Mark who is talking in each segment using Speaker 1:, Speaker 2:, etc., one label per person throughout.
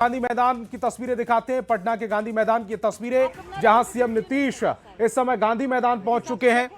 Speaker 1: गांधी मैदान की तस्वीरें दिखाते हैं। पटना के गांधी मैदान की तस्वीरें, जहां सीएम नीतीश इस समय गांधी मैदान पहुंच चुके हैं।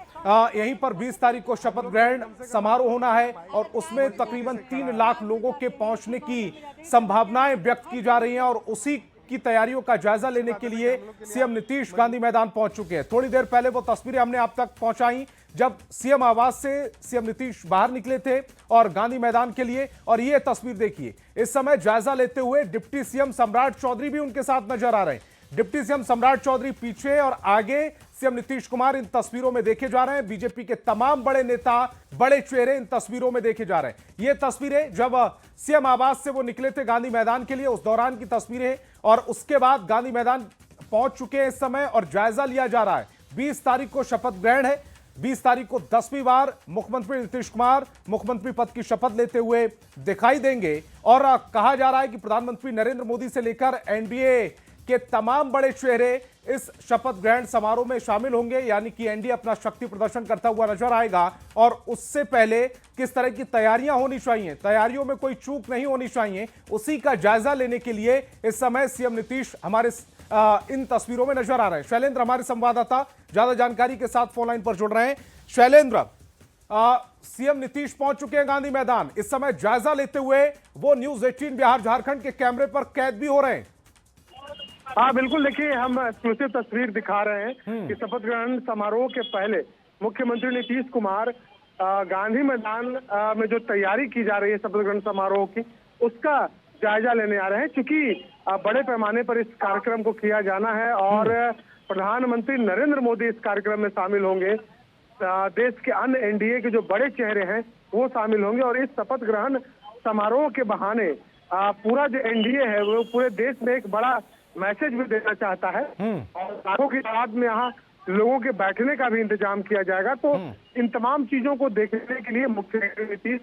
Speaker 1: यहीं पर 20 तारीख को शपथ ग्रहण समारोह होना है और उसमें तकरीबन 3 लाख लोगों के पहुंचने की संभावनाएं व्यक्त की जा रही हैं और उसी की तैयारियों का जायजा लेने के लिए सीएम नीतीश गांधी मैदान पहुंच चुके हैं। थोड़ी देर पहले वो तस्वीरें हमने आप तक पहुंचाई जब सीएम आवास से सीएम नीतीश बाहर निकले थे और गांधी मैदान के लिए। और ये तस्वीर देखिए, इस समय जायजा लेते हुए डिप्टी सीएम सम्राट चौधरी भी उनके साथ नजर आ रहे हैं। डिप्टी सीएम सम्राट चौधरी पीछे और आगे सीएम नीतीश कुमार इन तस्वीरों में देखे जा रहे हैं। बीजेपी के तमाम बड़े नेता, बड़े चेहरे इन तस्वीरों में देखे जा रहे हैं। ये तस्वीरें जब सीएम आवास से वो निकले थे गांधी मैदान के लिए, उस दौरान की तस्वीरें और उसके बाद गांधी मैदान पहुंच चुके हैं इस समय और जायजा लिया जा रहा है। 20 तारीख को शपथ ग्रहण है। 20 तारीख को 10वीं बार मुख्यमंत्री नीतीश कुमार मुख्यमंत्री पद की शपथ लेते हुए दिखाई देंगे और कहा जा रहा है कि प्रधानमंत्री नरेंद्र मोदी से लेकर एनडीए के तमाम बड़े चेहरे इस शपथ ग्रहण समारोह में शामिल होंगे। यानी कि एनडीए अपना शक्ति प्रदर्शन करता हुआ नजर आएगा और उससे पहले किस तरह की तैयारियां होनी चाहिए, तैयारियों में कोई चूक नहीं होनी चाहिए, उसी का जायजा लेने के लिए इस समय सीएम नीतीश हमारे इन तस्वीरों में नजर आ रहे हैं। शैलेंद्र हमारे संवाददाता ज्यादा जानकारी के साथ फोन लाइन पर जुड़ रहे हैं। शैलेंद्र, सीएम नीतीश पहुंच चुके हैं गांधी मैदान, इस समय जायजा लेते हुए वो न्यूज 18 बिहार झारखंड के कैमरे पर कैद भी हो रहे हैं।
Speaker 2: हाँ बिल्कुल, देखिए हम एक्सक्लूसिव तस्वीर दिखा रहे हैं कि शपथ ग्रहण समारोह के पहले मुख्यमंत्री नीतीश कुमार गांधी मैदान में जो तैयारी की जा रही है शपथ ग्रहण समारोह की, उसका जायजा लेने आ रहे हैं। क्योंकि बड़े पैमाने पर इस कार्यक्रम को किया जाना है और प्रधानमंत्री नरेंद्र मोदी इस कार्यक्रम में शामिल होंगे। देश के अन्य एनडीए के जो बड़े चेहरे हैं वो शामिल होंगे और इस शपथ ग्रहण समारोह के बहाने पूरा जो एनडीए है वो पूरे देश में एक बड़ा मैसेज भी देना चाहता है और लाखों की तादाद में यहाँ लोगों के बैठने का भी इंतजाम किया जाएगा। तो इन तमाम चीजों को देखने के लिए मुख्यमंत्री नीतीश,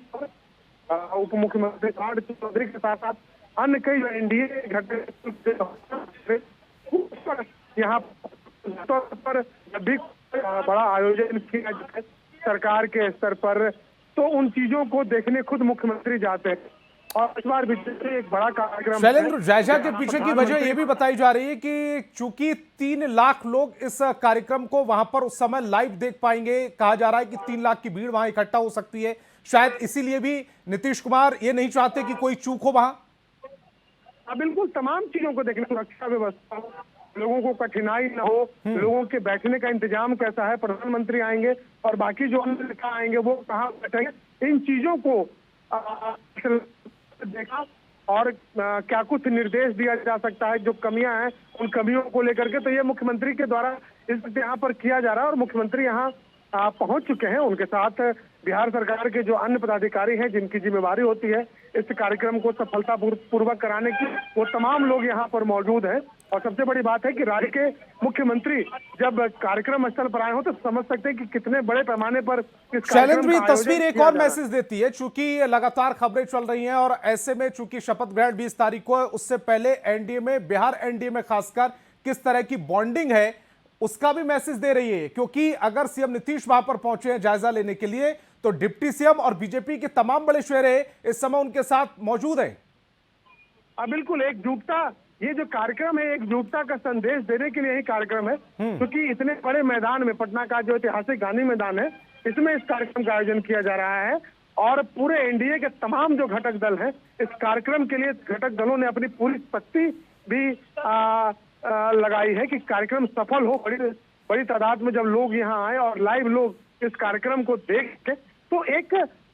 Speaker 2: उप मुख्यमंत्री चौधरी के साथ साथ अन्य कई एनडीए घटक यहाँ पर जब भी बड़ा आयोजन किया जाए सरकार के स्तर पर, तो उन चीजों को देखने खुद मुख्यमंत्री जाते हैं और इस बार भी एक बड़ा कार्यक्रम।
Speaker 1: शैलेंद्र, जायजा के पीछे की वजह यह भी बताई जा रही है कि चूंकि 3 लाख लोग इस कार्यक्रम को वहां पर उस समय लाइव देख पाएंगे, कहा जा रहा है कि 3 लाख की भीड़ वहां इकट्ठा हो सकती है, शायद इसीलिए भी नीतीश कुमार ये नहीं चाहते कि कोई चूक हो वहां।
Speaker 2: बिल्कुल, तमाम चीजों को देखने, सुरक्षा व्यवस्था, लोगों को कठिनाई न हो, लोगों के बैठने का इंतजाम कैसा है, प्रधानमंत्री आएंगे और बाकी जो अन्य नेता आएंगे वो कहाँ बैठेंगे, इन चीजों को देखा और क्या कुछ निर्देश दिया जा सकता है, जो कमियां हैं उन कमियों को लेकर के, तो ये मुख्यमंत्री के द्वारा इस यहाँ पर किया जा रहा है और मुख्यमंत्री यहाँ पहुंच चुके हैं। उनके साथ बिहार सरकार के जो अन्य पदाधिकारी हैं जिनकी जिम्मेवारी होती है इस कार्यक्रम को सफलतापूर्वक कराने की, वो तमाम लोग यहाँ पर मौजूद हैं। और सबसे बड़ी बात है कि राज्य के मुख्यमंत्री जब कार्यक्रम स्थल पर आए हो तो समझ सकते हैं कि कितने बड़े पैमाने पर इस कार्यक्रम का
Speaker 1: तस्वीर एक और मैसेज देती है। चूंकि लगातार खबरें चल रही हैं और ऐसे में चूंकि शपथ ग्रहण 20 तारीख को है, उससे पहले एनडीए में, बिहार एनडीए में खासकर किस तरह की बॉन्डिंग है उसका भी मैसेज दे रही है। क्योंकि अगर सीएम नीतीश वहां पर पहुंचे हैं जायजा लेने के लिए, तो डिप्टी सीएम और बीजेपी के तमाम बड़े चेहरे इस समय उनके साथ मौजूद हैं।
Speaker 2: बिल्कुल, एकजुटता, ये जो कार्यक्रम है एकजुटता का संदेश देने के लिए ही कार्यक्रम है। क्योंकि इतने बड़े मैदान में, पटना का जो ऐतिहासिक गांधी मैदान है, इसमें इस कार्यक्रम का आयोजन किया जा रहा है और पूरे एनडीए के तमाम जो घटक दल हैं इस कार्यक्रम के लिए, घटक दलों ने अपनी पूरी शक्ति भी लगाई है कि कार्यक्रम सफल हो। बड़ी तादाद में जब लोग यहाँ आए और लाइव लोग इस कार्यक्रम को देख के, तो एक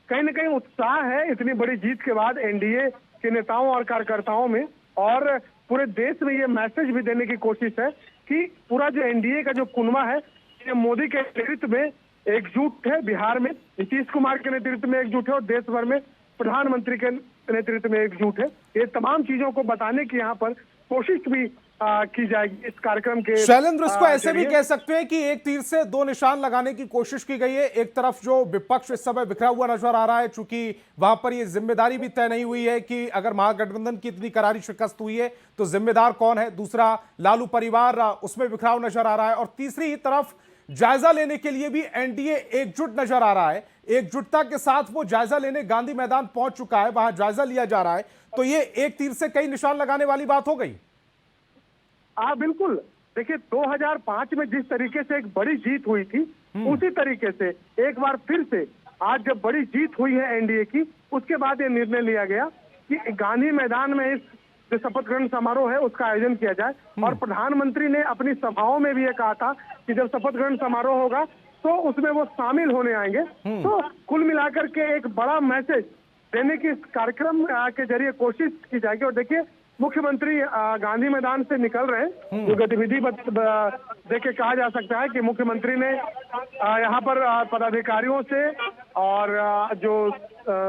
Speaker 2: कहीं ना कहीं उत्साह है इतनी बड़ी जीत के बाद एनडीए के नेताओं और कार्यकर्ताओं में, और पूरे देश में ये मैसेज भी देने की कोशिश है कि पूरा जो एनडीए का जो कुनबा है ये मोदी के नेतृत्व में एकजुट है, बिहार में नीतीश कुमार के नेतृत्व में एकजुट है और देश भर में प्रधानमंत्री के नेतृत्व में एकजुट है। ये तमाम चीजों को बताने की यहाँ पर कोशिश भी की जाएगी इस कार्यक्रम के।
Speaker 1: शैलेंद्र, इसको ऐसे भी कह सकते हैं कि एक तीर से 2 निशान लगाने की कोशिश की गई है। एक तरफ जो विपक्ष इस समय बिखरा हुआ नजर आ रहा है, चूंकि वहां पर ये जिम्मेदारी भी तय नहीं हुई है कि अगर महागठबंधन की इतनी करारी शिकस्त हुई है तो जिम्मेदार कौन है। दूसरा, लालू परिवार, उसमें बिखराव नजर आ रहा है और तीसरी तरफ जायजा लेने के लिए भी एनडीए एकजुट नजर आ रहा है। एकजुटता के साथ वो जायजा लेने गांधी मैदान पहुंच चुका है, वहां जायजा लिया जा रहा है, तो ये एक तीर से कई निशान लगाने वाली बात हो गई।
Speaker 2: हाँ बिल्कुल, देखिए 2005 में जिस तरीके से एक बड़ी जीत हुई थी, उसी तरीके से एक बार फिर से आज जब बड़ी जीत हुई है एनडीए की, उसके बाद ये निर्णय लिया गया कि गांधी मैदान में इस जो शपथ ग्रहण समारोह है उसका आयोजन किया जाए। और प्रधानमंत्री ने अपनी सभाओं में भी ये कहा था कि जब शपथ ग्रहण समारोह होगा तो उसमें वो शामिल होने आएंगे। तो कुल मिलाकर के एक बड़ा मैसेज देने की इस कार्यक्रम के जरिए कोशिश की जाएगी। और देखिए मुख्यमंत्री गांधी मैदान से निकल रहे हैं, जो गतिविधि देख के कहा जा सकता है कि मुख्यमंत्री ने यहाँ पर पदाधिकारियों से और जो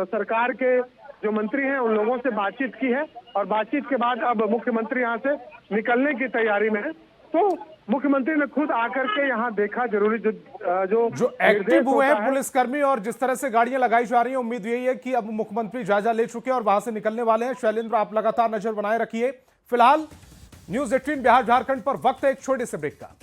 Speaker 2: सरकार के जो मंत्री हैं उन लोगों से बातचीत की है, और बातचीत के बाद अब मुख्यमंत्री यहाँ से निकलने की तैयारी में है। तो मुख्यमंत्री ने खुद आकर के यहाँ देखा जरूरी जो
Speaker 1: एक्टिव हुए हैं पुलिसकर्मी और जिस तरह से गाड़ियां लगाई जा रही हैं, उम्मीद यही है कि अब मुख्यमंत्री जायजा ले चुके हैं और वहां से निकलने वाले हैं। शैलेंद्र, आप लगातार नजर बनाए रखिए। फिलहाल न्यूज़ 18 बिहार झारखंड पर वक्त है एक छोटे से ब्रेक का।